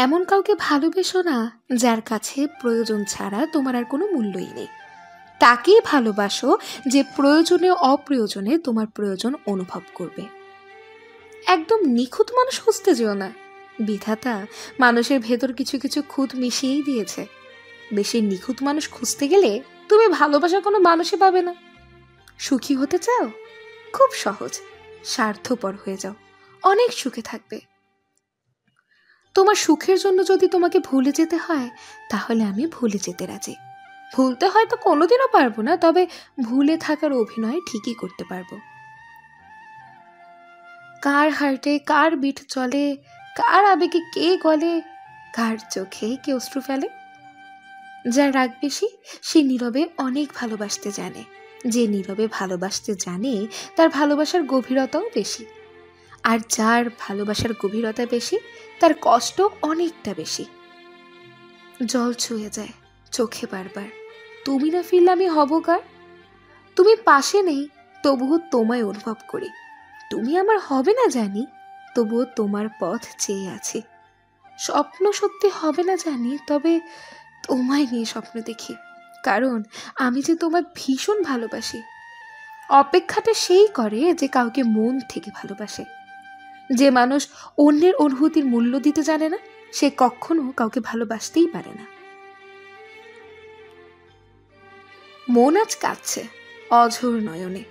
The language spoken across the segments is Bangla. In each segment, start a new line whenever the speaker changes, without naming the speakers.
এমন কাউকে ভালোবেসো না যার কাছে প্রয়োজন ছাড়া তোমার আর কোনো মূল্যই নেই। তাকেই ভালোবাসো যে প্রয়োজনে অপ্রয়োজনে তোমার প্রয়োজন অনুভব করবে। একদম নিখুঁত মানুষ খুঁজতে যেও না। বিধাতা মানুষের ভেতর কিছু কিছু খুঁত মিশিয়েই দিয়েছে। বেশি নিখুঁত মানুষ খুঁজতে গেলে তুমি ভালোবাসা কোনো মানুষই পাবে না। সুখী হতে চাও? খুব সহজ, স্বার্থপর হয়ে যাও, অনেক সুখে থাকবে। তোমার সুখের জন্য যদি তোমাকে ভুলে যেতে হয়, তাহলে আমি ভুলে যেতে রাজি। ভুলতে হয়তো কোনোদিনও পারবো না, তবে ভুলে থাকার অভিনয় ঠিকই করতে পারবো। কার হার্টে কার বিট চলে, কার আবেগে কে গলে, কার চোখে কে অশ্রু ফেলে। যার রাগ বেশি সে নীরবে অনেক ভালোবাসতে জানে। যে নীরবে ভালোবাসতে জানে তার ভালোবাসার গভীরতাও বেশি। আর যার ভালোবাসার গভীরতা বেশি তার কষ্ট অনেকটা বেশি। জল ছুঁয়ে যায় চোখে বারবার, তুমি না ফিরলে আমি হব কার? তুমি পাশে নেই, তবুও তোমায় অনুভব করি। তুমি আমার হবে না জানি, তবুও তোমার পথ চেয়ে আছি। স্বপ্ন সত্যি হবে না জানি, তবে তোমায় নিয়ে স্বপ্ন দেখি, কারণ আমি যে তোমায় ভীষণ ভালোবাসি। অপেক্ষাটা সেই করে যে কাউকে মন থেকে ভালোবাসে। যে মানুষ অন্যের অনুভূতির মূল্য দিতে জানে না, সে কখনো কাউকে ভালোবাসতেই পারে না। মন আজ কাঁদছে অঝোর নয়নে।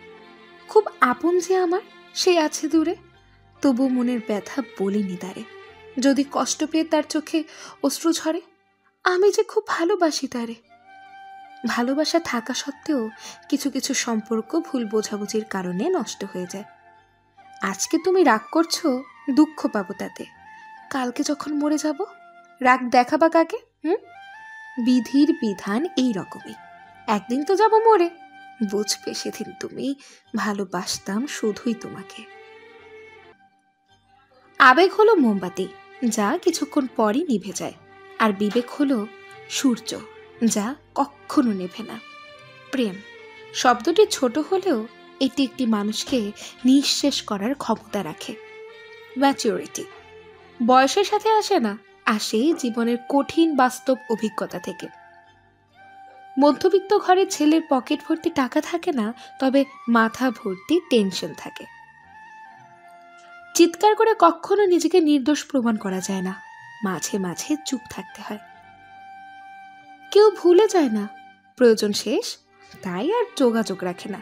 খুব আপন যে আমার, সে আছে দূরে, তবু মনের ব্যথা বলিনি তারে। যদি কষ্ট পেয়ে তার চোখে অশ্রু ঝরে, আমি যে খুব ভালোবাসি তারে। ভালোবাসা থাকা সত্ত্বেও কিছু কিছু সম্পর্ক ভুল বোঝাবুঝির কারণে নষ্ট হয়ে যায়। আজকে তুমি রাগ করছো, দুঃখ পাবো তাতে। কালকে যখন মরে যাব, রাগ দেখাবা কাকে? বিধির বিধান এই রকমই। একদিন তো যাব মরে, বুঝবে সেদিন তুমি ভালোবাসতাম শুধুই তোমাকে। আবেগ হলো মোমবাতি, যা কিছুক্ষণ পরই নিভে যায়। আর বিবেক হলো সূর্য, যা কখনো নেভে না। প্রেম শব্দটি ছোট হলেও এটি একটি মানুষকে নিঃশেষ করার ক্ষমতা রাখে। ম্যাচিউরিটি বয়সের সাথে আসে না, আসে জীবনের কঠিন বাস্তব অভিজ্ঞতা থেকে। মধ্যবিত্ত ঘরের ছেলের পকেট ভর্তি টাকা থাকে না, তবে মাথা ভর্তি টেনশন থাকে। চিৎকার করে কখনো নিজেকে নির্দোষ প্রমাণ করা যায় না, মাঝে মাঝে চুপ থাকতে হয়। কেউ ভুলে যায় না, প্রয়োজন শেষ, তাই আর যোগাযোগ রাখে না।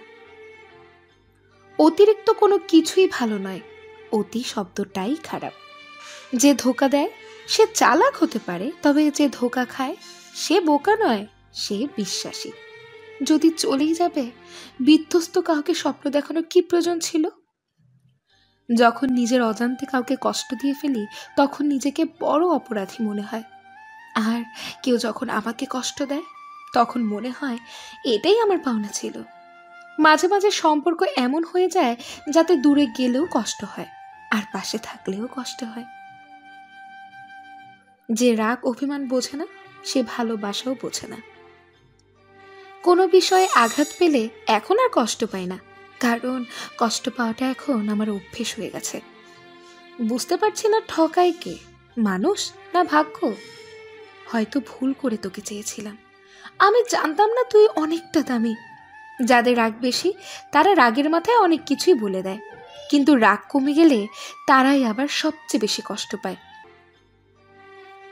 অতিরিক্ত কোনো কিছুই ভালো নয়, অতি শব্দটাই খারাপ। যে ধোকা দেয় সে চালাক হতে পারে, তবে যে ধোকা খায় সে বোকা নয়, সে বিশ্বাসী। যদি চলেই যাবে, বিধ্বস্ত কাউকে স্বপ্ন দেখানোর কি প্রয়োজন ছিল? যখন নিজের অজান্তে কাউকে কষ্ট দিয়ে ফেলি, তখন নিজেকে বড় অপরাধী মনে হয়। আর কেউ যখন আমাকে কষ্ট দেয়, তখন মনে হয় এটাই আমার পাওনা ছিল। মাঝে মাঝে সম্পর্ক এমন হয়ে যায় যাতে দূরে গেলেও কষ্ট হয়, আর পাশে থাকলেও কষ্ট হয়। যে রাগ অভিমান বোঝে না, সে ভালোবাসাও বোঝে না। কোনো বিষয়ে আঘাত পেলে এখন আর কষ্ট পাই না, কারণ কষ্ট পাওয়াটা এখন আমার অভ্যেস হয়ে গেছে। বুঝতে পারছি না ঠকাই কে, মানুষ না ভাগ্য। হয়তো ভুল করে তোকে চেয়েছিলাম, আমি জানতাম না তুই অনেকটা দামি। যাদের রাগ বেশি তারা রাগের মাথায় অনেক কিছুই বলে দেয়, কিন্তু রাগ কমে গেলে তারাই আবার সবচেয়ে বেশি কষ্ট পায়।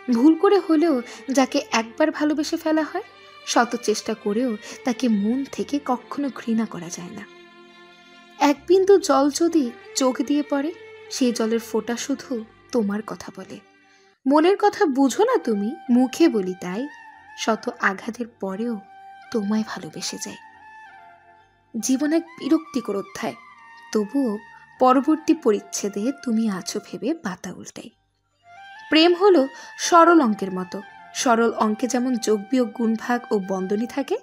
ভুল করে হলেও যাকে একবার ভালোবেসে ফেলা হয়, শত চেষ্টা করেও তাকে মন থেকে কখনো ঘৃণা করা যায় না। এক বিন্দু জল যদি চোখ দিয়ে পড়ে, সেই জলের ফোঁটা শুধু তোমার কথা বলে। মনের কথা বুঝো না তুমি, মুখে বলি তাই। শত আঘাতের পরেও তোমায় ভালোবেসে যাই। জীবন এক বিরক্তিকর অধ্যায়, তবুও পরবর্তী পরিচ্ছেদে তুমি আছো ভেবে পাতা উল্টাই। প্রেম হলো সরল অঙ্কের মতো। সরল অঙ্কে যেমন যোগ বিয়োগ গুণভাগ ও বন্ধনী থাকে,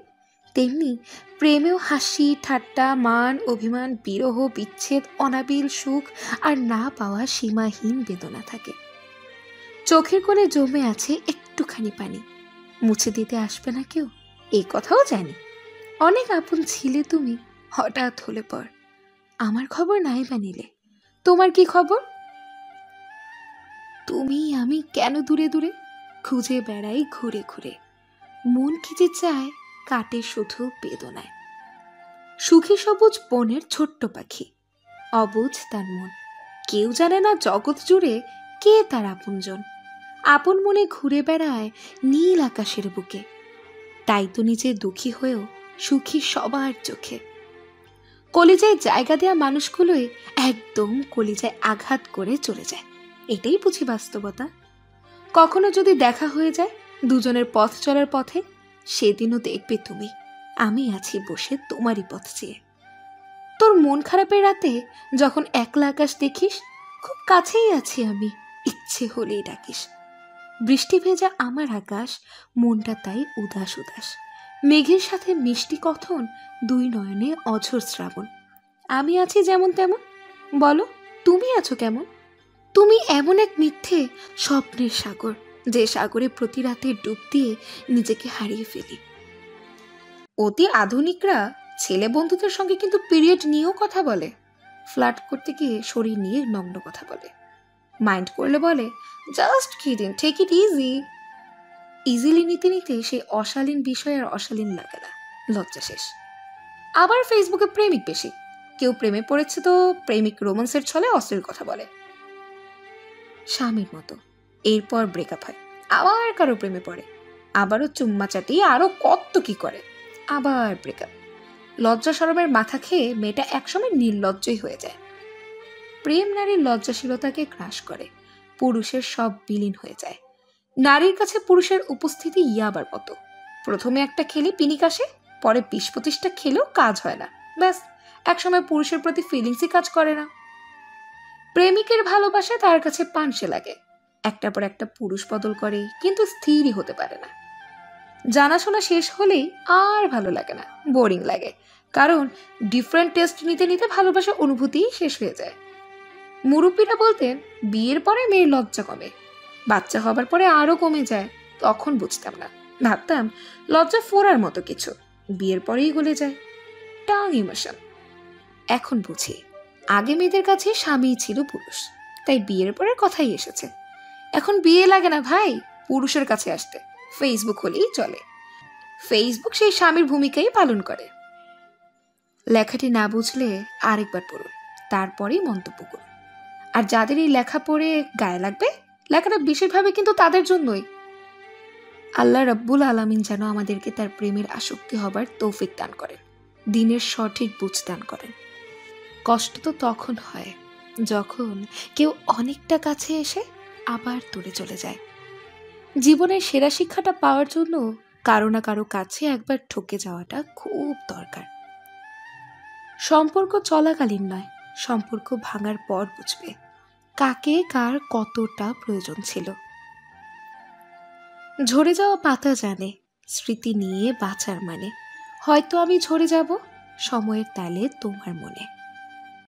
তেমনি প্রেমেও হাসি ঠাট্টা মান অভিমান বিরহ বিচ্ছেদ অনাবিল সুখ আর না পাওয়া সীমাহীন বেদনা থাকে। চোখের কোণে জমে আছে একটুখানি পানি, মুছে দিতে আসবে না কেউ, এই কথাও জানি। অনেক আপন ছিলে তুমি, হঠাৎ হলে পর। আমার খবর নাই বা নিলে, তোমার কি খবর? তুমি আমি কেন দূরে দূরে, খুঁজে বেড়াই ঘুরে ঘুরে, মন খিজে চায় কাটে শুধু বেদনায়। সুখী সবুজ বনের ছোট্ট পাখি, অবুঝ তার মন, কেউ জানে না জগৎ জুড়ে কে তার আপনজন। আপন মনে ঘুরে বেড়ায় নীল আকাশের বুকে, তাই তো নিজে দুঃখী হয়েও সুখী সবার চোখে। কলিজায় জায়গা দেয়া মানুষগুলোই একদম কলিজায় আঘাত করে চলে যায়, এটাই বুঝি বাস্তবতা। কখনো যদি দেখা হয়ে যায় দুজনের পথ চলার পথে, সেদিনও দেখবে তুমি আমি আছি বসে তোমারই পথ চেয়ে। তোর মন খারাপের রাতে যখন একলা আকাশ দেখিস, খুব কাছেই আছি আমি, ইচ্ছে হলেই ডাকিস। বৃষ্টি ভেজা আমার আকাশ, মনটা তাই উদাস উদাস, মেঘের সাথে মিষ্টি কথন, দুই নয়নে অঝোর শ্রাবণ। আমি আছি যেমন তেমন, বলো তুমি আছো কেমন? তুমি এমন এক মিথ্যে স্বপ্নের সাগর, যে সাগরে প্রতি রাতে ডুব দিয়ে নিজেকে হারিয়ে ফেলি। অতি আধুনিকরা ছেলে বন্ধুদের সঙ্গে কিন্তু পিরিয়ড নিয়েও কথা বলে, ফ্লার্ট করতে গিয়ে শরীর নিয়ে নগ্ন কথা বলে, মাইন্ড করলে বলে just kidding, take it easy. Easily নিতে নিতে সেই অশালীন বিষয় আর অশালীন লাগে না, লজ্জা শেষ। আবার ফেসবুকে প্রেমিক বেশি, কেউ প্রেমে পড়েছে তো প্রেমিক রোমান্সের ছলে অশ্লীল কথা বলে, স্বামীর মতো। এরপর ব্রেকআপ হয়, আবার কারো প্রেমে পড়ে, আবারও চুম্মা চাটি, আরো কত কি করে, আবার ব্রেকআপ। লজ্জা শরমের মাথা খেয়ে মেয়েটা একসময় নির্লজ্জই হয়ে যায়। প্রেম নারীর লজ্জাশীলতাকে গ্রাস করে, পুরুষের সব বিলীন হয়ে যায়। নারীর কাছে পুরুষের উপস্থিতি ইয়াবার মতো, প্রথমে একটা খেলে পিনিক আসে, পরে 20-25টা খেলেও কাজ হয় না, ব্যাস একসময় পুরুষের প্রতি ফিলিংসই কাজ করে না। প্রেমিকের ভালোবাসা তার কাছে পানসে লাগে, একটার পর একটা পুরুষ বদল করে কিন্তু স্থিরই হতে পারে না। জানাশোনা শেষ হলেই আর ভালো লাগে না, বোরিং লাগে, কারণ ডিফারেন্ট টেস্ট নিতে নিতে ভালোবাসার অনুভূতিই শেষ হয়ে যায়। মুরব্বীরা বলতেন বিয়ের পরে মেয়ের লজ্জা কমে, বাচ্চা হবার পরে আরো কমে যায়। তখন বুঝতাম না, ভাবতাম লজ্জা ফোড়ার মতো কিছু, বিয়ের পরেই গলে যায়, টাং ইমোশন। এখন বুঝি আগে মেয়েদের কাছে স্বামীই ছিল পুরুষ, তাই বিয়ের পরের কথাই এসেছে। এখন বিয়ে লাগে না ভাই পুরুষের কাছে আসতে, ফেসবুক হলেই চলে। ফেসবুক সেই স্বামীর ভূমিকাই পালন করে। লেখাটি না বুঝলে আরেকবার পড়ুন, তারপরেই মন্তব্য করুন। আর যাদের এই লেখা পড়ে গায়ে লাগবে, লেখাটা বিশেষভাবে কিন্তু তাদের জন্যই। আল্লাহ রাব্বুল আলামিন যেন আমাদেরকে তার প্রেমের আসক্তি হবার তৌফিক দান করেন, দিনের সঠিক বুঝ দান করেন। কষ্ট তো তখন হয় যখন কেউ অনেকটা কাছে এসে আবার দূরে চলে যায়। জীবনের সেরা শিক্ষাটা পাওয়ার জন্য কারো না কারো কাছে একবার ঠকে যাওয়াটা খুব দরকার। সম্পর্ক চলাকালীন নয়, সম্পর্ক ভাঙার পর বুঝবে কাকে কার কতটা প্রয়োজন ছিল। ঝরে যাওয়া পাতা জানে স্মৃতি নিয়ে বাঁচার মানে, হয়তো আমি ঝরে যাব সময়ের তালে তোমার মনে।